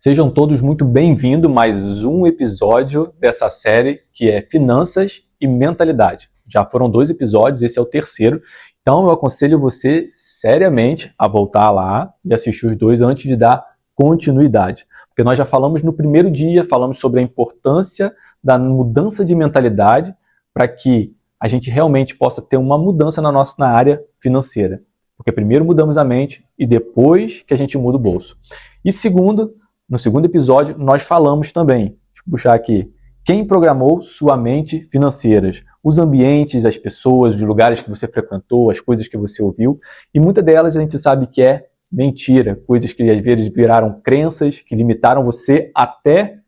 Sejam todos muito bem-vindos a mais um episódio dessa série que é Finanças e Mentalidade. Já foram 2 episódios, esse é o terceiro. Então eu aconselho você seriamente a voltar lá e assistir os 2 antes de dar continuidade. Porque nós já falamos no primeiro dia, falamos sobre a importância da mudança de mentalidade para que a gente realmente possa ter uma mudança na área financeira. Porque primeiro mudamos a mente e depois que a gente muda o bolso. E segundo, no segundo episódio, nós falamos também, deixa eu puxar aqui, quem programou sua mente financeiras, os ambientes, as pessoas, os lugares que você frequentou, as coisas que você ouviu, e muitas delas a gente sabe que é mentira, coisas que às vezes viraram crenças, que limitaram você até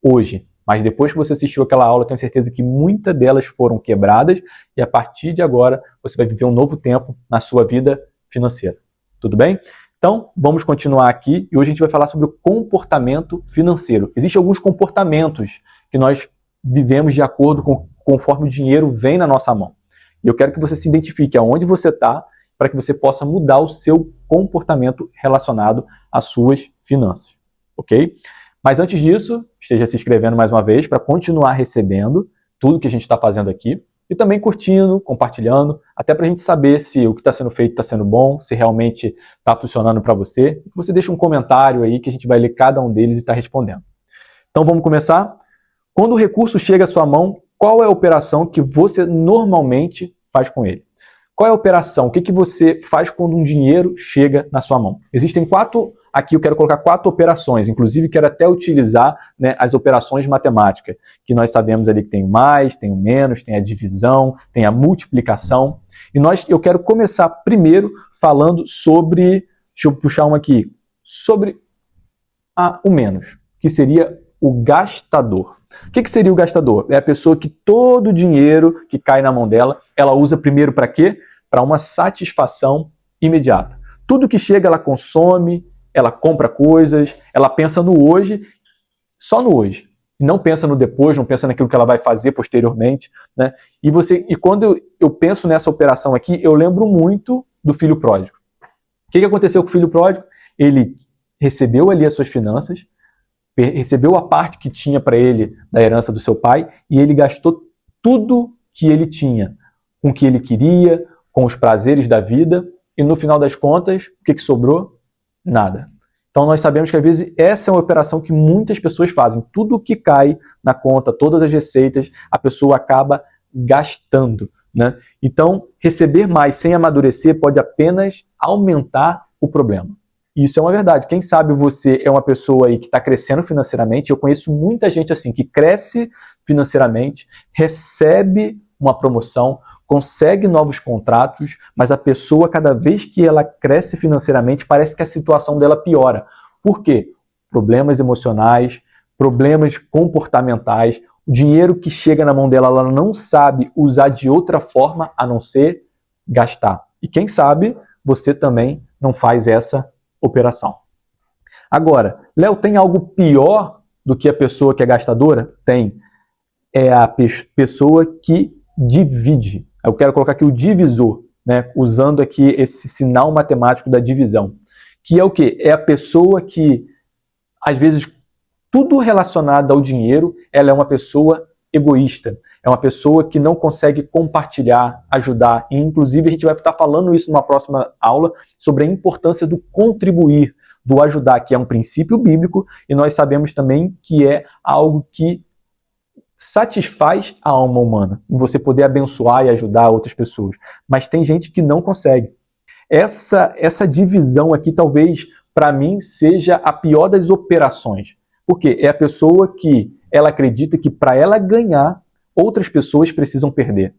hoje. Mas depois que você assistiu aquela aula, eu tenho certeza que muitas delas foram quebradas e a partir de agora você vai viver um novo tempo na sua vida financeira. Tudo bem? Então, vamos continuar aqui e hoje a gente vai falar sobre o comportamento financeiro. Existem alguns comportamentos que nós vivemos de acordo com conforme o dinheiro vem na nossa mão. E eu quero que você se identifique aonde você está para que você possa mudar o seu comportamento relacionado às suas finanças. Ok? Mas antes disso, esteja se inscrevendo mais uma vez para continuar recebendo tudo que a gente está fazendo aqui. E também curtindo, compartilhando, até para a gente saber se o que está sendo feito está sendo bom, se realmente está funcionando para você. Você deixa um comentário aí que a gente vai ler cada um deles e está respondendo. Então vamos começar? Quando o recurso chega à sua mão, qual é a operação que você normalmente faz com ele? Qual é a operação? O que você faz quando um dinheiro chega na sua mão? Existem 4, aqui eu quero colocar 4 operações, inclusive quero até utilizar, né, as operações matemáticas, que nós sabemos ali que tem o mais, tem o menos, tem a divisão, tem a multiplicação. E eu quero começar primeiro falando sobre, deixa eu puxar uma aqui, sobre o menos, que seria o gastador. O que seria o gastador? É a pessoa que todo o dinheiro que cai na mão dela, ela usa primeiro para quê? Para uma satisfação imediata. Tudo que chega ela consome, ela compra coisas, ela pensa no hoje, só no hoje. Não pensa no depois, não pensa naquilo que ela vai fazer posteriormente, né? E quando eu penso nessa operação aqui, eu lembro muito do filho pródigo. O que aconteceu com o filho pródigo? Ele recebeu ali as suas finanças, recebeu a parte que tinha para ele da herança do seu pai e ele gastou tudo que ele tinha, com o que ele queria, com os prazeres da vida e no final das contas, o que sobrou? Nada. Então nós sabemos que às vezes essa é uma operação que muitas pessoas fazem. Tudo que cai na conta, todas as receitas, a pessoa acaba gastando, né? Então receber mais sem amadurecer pode apenas aumentar o problema. Isso é uma verdade. Quem sabe você é uma pessoa aí que está crescendo financeiramente. Eu conheço muita gente assim que cresce financeiramente, recebe uma promoção, consegue novos contratos, mas a pessoa, cada vez que ela cresce financeiramente, parece que a situação dela piora. Por quê? Problemas emocionais, problemas comportamentais, o dinheiro que chega na mão dela, ela não sabe usar de outra forma a não ser gastar. E quem sabe você também não faz essa operação. Agora, Léo, tem algo pior do que a pessoa que é gastadora? Tem. É a pessoa que divide. Eu quero colocar aqui o divisor, né? Usando aqui esse sinal matemático da divisão. Que é o quê? É a pessoa que, às vezes, tudo relacionado ao dinheiro, ela é uma pessoa egoísta. É uma pessoa que não consegue compartilhar, ajudar. E, inclusive, a gente vai estar falando isso numa próxima aula sobre a importância do contribuir, do ajudar, que é um princípio bíblico e nós sabemos também que é algo que satisfaz a alma humana, em você poder abençoar e ajudar outras pessoas. Mas tem gente que não consegue. Essa divisão aqui, talvez, para mim, seja a pior das operações. Porque é a pessoa que ela acredita que para ela ganhar, outras pessoas precisam perder.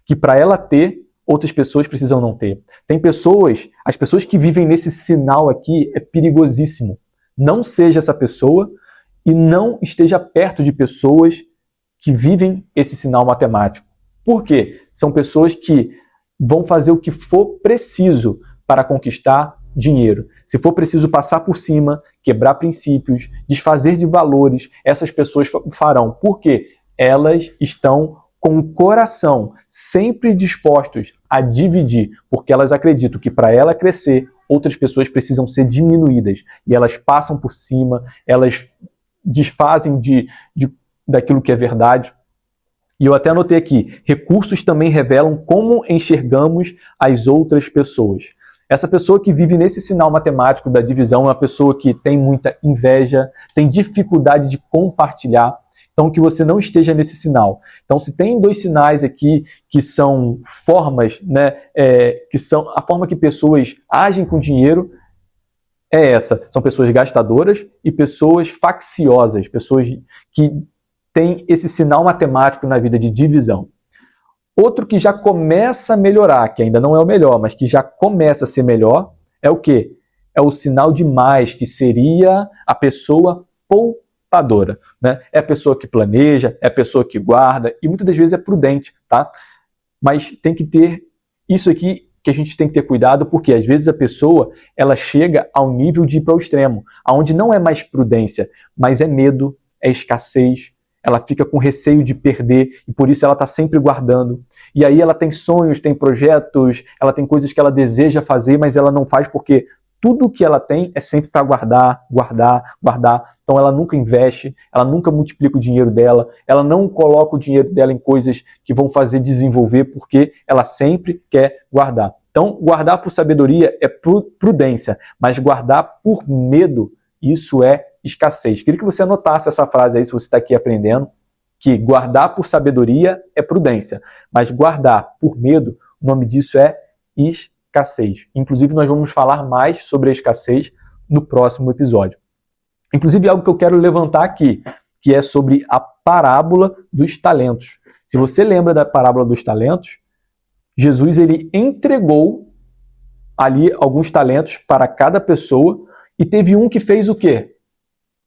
Que para ela ter, outras pessoas precisam não ter. Tem pessoas, as pessoas que vivem nesse sinal aqui é perigosíssimo. Não seja essa pessoa e não esteja perto de pessoas que vivem esse sinal matemático. Por quê? São pessoas que vão fazer o que for preciso para conquistar dinheiro. Se for preciso passar por cima, quebrar princípios, desfazer de valores, essas pessoas farão. Por quê? Elas estão com o coração sempre dispostos a dividir, porque elas acreditam que para ela crescer, outras pessoas precisam ser diminuídas. E elas passam por cima, elas desfazem daquilo que é verdade. E eu até anotei aqui, recursos também revelam como enxergamos as outras pessoas. Essa pessoa que vive nesse sinal matemático da divisão é uma pessoa que tem muita inveja, tem dificuldade de compartilhar. Então, que você não esteja nesse sinal. Então, se tem dois sinais aqui que são formas, né, que são a forma que pessoas agem com dinheiro, é essa. São pessoas gastadoras e pessoas facciosas, pessoas que têm esse sinal matemático na vida de divisão. Outro que já começa a melhorar, que ainda não é o melhor, mas que já começa a ser melhor, é o quê? É o sinal de mais, que seria a pessoa poupadora, né? É a pessoa que planeja, é a pessoa que guarda e muitas das vezes é prudente, tá? Mas tem que ter isso aqui que a gente tem que ter cuidado, porque às vezes a pessoa ela chega ao nível de ir para o extremo, aonde não é mais prudência, mas é medo, é escassez, ela fica com receio de perder e por isso ela está sempre guardando. E aí ela tem sonhos, tem projetos, ela tem coisas que ela deseja fazer, mas ela não faz porque tudo que ela tem é sempre para guardar, guardar, guardar. Então ela nunca investe, ela nunca multiplica o dinheiro dela, ela não coloca o dinheiro dela em coisas que vão fazer desenvolver, porque ela sempre quer guardar. Então guardar por sabedoria é prudência, mas guardar por medo, isso é escassez. Queria que você anotasse essa frase aí, se você está aqui aprendendo, que guardar por sabedoria é prudência, mas guardar por medo, o nome disso é escassez. Inclusive, nós vamos falar mais sobre a escassez no próximo episódio. Inclusive, algo que eu quero levantar aqui, que é sobre a parábola dos talentos. Se você lembra da parábola dos talentos, Jesus ele entregou ali alguns talentos para cada pessoa e teve um que fez o quê?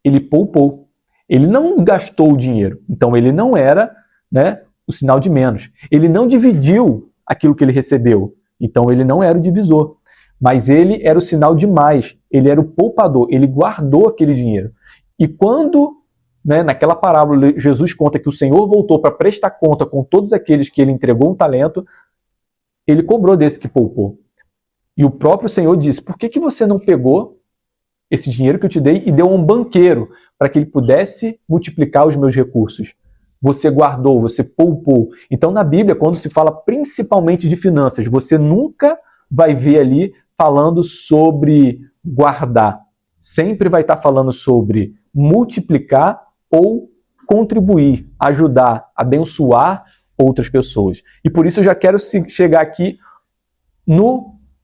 Ele poupou. Ele não gastou o dinheiro. Então, ele não era, né, o sinal de menos. Ele não dividiu aquilo que ele recebeu. Então, ele não era o divisor. Mas ele era o sinal de mais. Ele era o poupador. Ele guardou aquele dinheiro. E quando, né, naquela parábola, Jesus conta que o Senhor voltou para prestar conta com todos aqueles que ele entregou um talento, ele cobrou desse que poupou. E o próprio Senhor disse, por que você não pegou esse dinheiro que eu te dei e deu a um banqueiro para que ele pudesse multiplicar os meus recursos? Você guardou, você poupou. Então, na Bíblia, quando se fala principalmente de finanças, você nunca vai ver ali falando sobre guardar. Sempre vai estar falando sobre multiplicar ou contribuir, ajudar, abençoar outras pessoas. E por isso eu já quero chegar aqui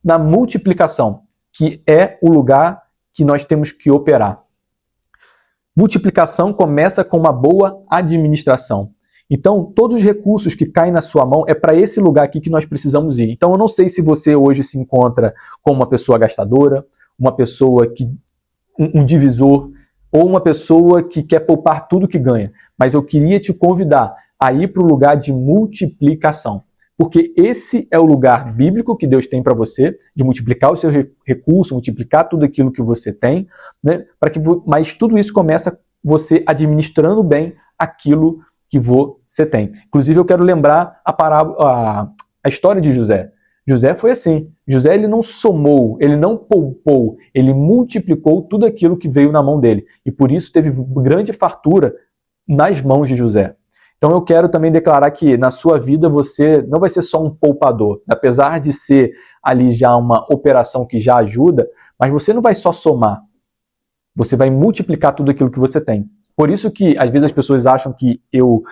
na multiplicação, que é o lugar que nós temos que operar. Multiplicação começa com uma boa administração. Então, todos os recursos que caem na sua mão é para esse lugar aqui que nós precisamos ir. Então, eu não sei se você hoje se encontra como uma pessoa gastadora, uma pessoa que um divisor, ou uma pessoa que quer poupar tudo que ganha. Mas eu queria te convidar a ir para o lugar de multiplicação. Porque esse é o lugar bíblico que Deus tem para você, de multiplicar o seu recurso, multiplicar tudo aquilo que você tem, né? Mas tudo isso começa você administrando bem aquilo que você tem. Inclusive, eu quero lembrar a história de José. José foi assim. José ele não somou, ele não poupou, ele multiplicou tudo aquilo que veio na mão dele. E por isso teve grande fartura nas mãos de José. Então eu quero também declarar que na sua vida você não vai ser só um poupador, apesar de ser ali já uma operação que já ajuda, mas você não vai só somar, você vai multiplicar tudo aquilo que você tem. Por isso que às vezes as pessoas acham que eu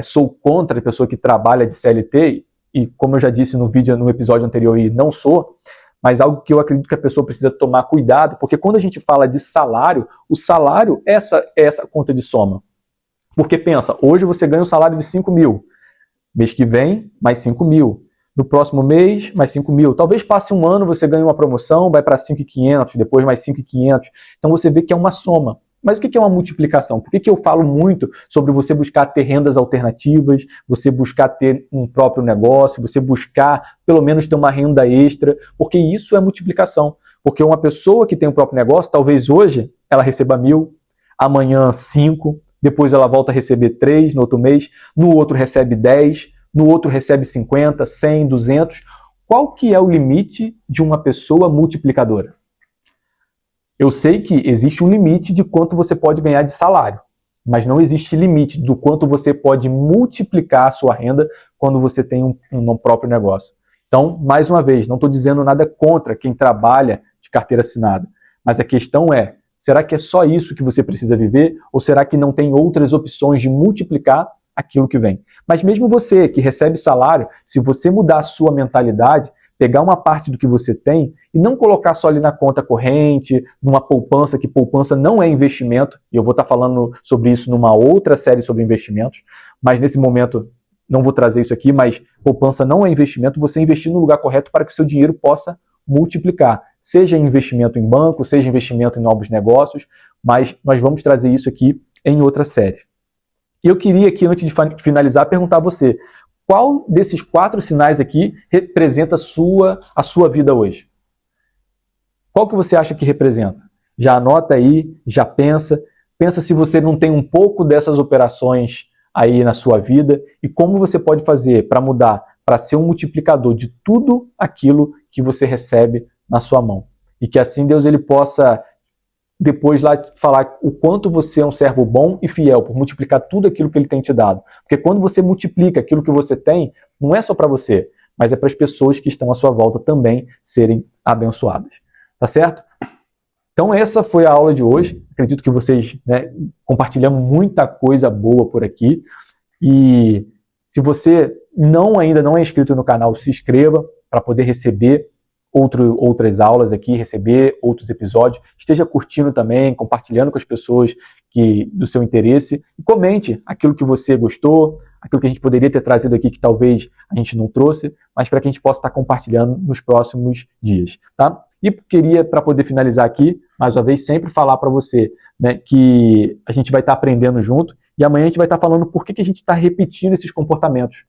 sou contra a pessoa que trabalha de CLT, e como eu já disse no episódio anterior, e não sou, mas algo que eu acredito que a pessoa precisa tomar cuidado, porque quando a gente fala de salário, o salário é essa conta de soma. Porque pensa, hoje você ganha um salário de 5 mil, mês que vem, mais 5 mil, no próximo mês, mais 5 mil. Talvez passe um ano, você ganha uma promoção, vai para 5.500, depois mais 5.500. Então você vê que é uma soma. Mas o que é uma multiplicação? Por que eu falo muito sobre você buscar ter rendas alternativas, você buscar ter um próprio negócio, você buscar pelo menos ter uma renda extra? Porque isso é multiplicação. Porque uma pessoa que tem um próprio negócio, talvez hoje ela receba 1.000, amanhã 5, depois ela volta a receber 3 no outro mês, no outro recebe 10, no outro recebe 50, 100, 200. Qual que é o limite de uma pessoa multiplicadora? Eu sei que existe um limite de quanto você pode ganhar de salário, mas não existe limite do quanto você pode multiplicar a sua renda quando você tem um próprio negócio. Então, mais uma vez, não estou dizendo nada contra quem trabalha de carteira assinada, mas a questão é, será que é só isso que você precisa viver? Ou será que não tem outras opções de multiplicar aquilo que vem? Mas mesmo você que recebe salário, se você mudar a sua mentalidade, pegar uma parte do que você tem e não colocar só ali na conta corrente, numa poupança, que poupança não é investimento, e eu vou estar falando sobre isso numa outra série sobre investimentos, mas nesse momento não vou trazer isso aqui, mas poupança não é investimento, você investir no lugar correto para que o seu dinheiro possa multiplicar, seja investimento em banco, seja investimento em novos negócios, mas nós vamos trazer isso aqui em outra série. E eu queria aqui, antes de finalizar, perguntar a você, qual desses 4 sinais aqui representa a sua vida hoje? Qual que você acha que representa? Já anota aí, já pensa se você não tem um pouco dessas operações aí na sua vida e como você pode fazer para mudar, para ser um multiplicador de tudo aquilo que você recebe na sua mão. E que assim Deus ele possa depois lá falar o quanto você é um servo bom e fiel por multiplicar tudo aquilo que ele tem te dado. Porque quando você multiplica aquilo que você tem, não é só para você, mas é para as pessoas que estão à sua volta também serem abençoadas. Tá certo? Então essa foi a aula de hoje. Acredito que vocês compartilhamos muita coisa boa por aqui. E se você ainda não é inscrito no canal, se inscreva para poder receber outras aulas aqui, receber outros episódios. Esteja curtindo também, compartilhando com as pessoas do seu interesse. E comente aquilo que você gostou, aquilo que a gente poderia ter trazido aqui que talvez a gente não trouxe, mas para que a gente possa estar compartilhando nos próximos dias. Tá? E queria, para poder finalizar aqui, mais uma vez, sempre falar para você que a gente vai estar aprendendo junto e amanhã a gente vai estar falando por que a gente está repetindo esses comportamentos.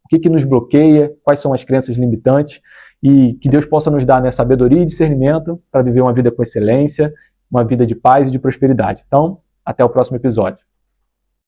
O que nos bloqueia, quais são as crenças limitantes e que Deus possa nos dar sabedoria e discernimento para viver uma vida com excelência, uma vida de paz e de prosperidade. Então, até o próximo episódio.